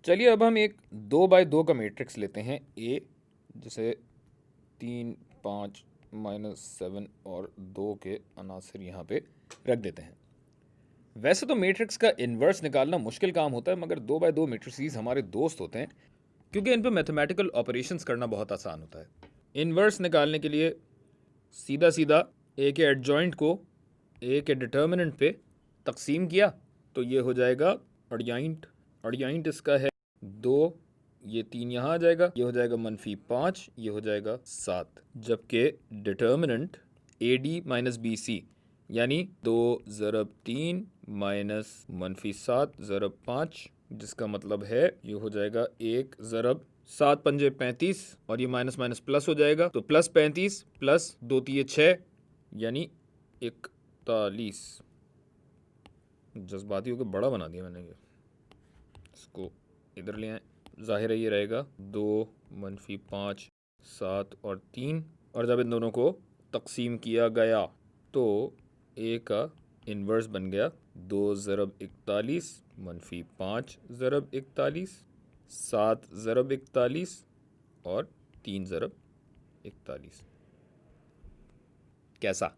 चलिए अब हम एक 2x2 का मैट्रिक्स लेते हैं ए, जैसे 3, 5, -7 और 2 के अनासर यहाँ पे रख देते हैं। वैसे तो मैट्रिक्स का इन्वर्स निकालना मुश्किल काम होता है, मगर 2x2 मैट्रिसेस हमारे दोस्त होते हैं क्योंकि इन पे मैथमेटिकल ऑपरेशंस करना बहुत आसान होता है। इन्वर्स निकालने के लिए सीधा सीधा ए के एडजॉइंट को ए के डिटर्मिनेंट पे तकसीम किया तो ये हो जाएगा अड़जाइंट। अड़जाइंट इसका है 2, ये 3 यहाँ आ जाएगा, ये हो जाएगा -5, ये हो जाएगा 7। जबकि determinant a d minus b c यानी 2 ज़रब 3 माइनस -7 ज़रब 5, जिसका मतलब है ये हो जाएगा 1 ज़रब 7 पंजे 35 और ये माइनस माइनस प्लस हो जाएगा, तो +35 प्लस 2 3 6 यानी 41। जज्बाती होकर बड़ा बना दिया मैंने, ये इसको इधर ले आए। जाहिर है ये रहेगा 2 -5 7 और 3, और जब इन दोनों को तकसीम किया गया तो ए का इन्वर्स बन गया 2 ज़रब 41 -5 ज़रब 41, 7 ज़रब 41 और 3 ज़रब 41। कैसा?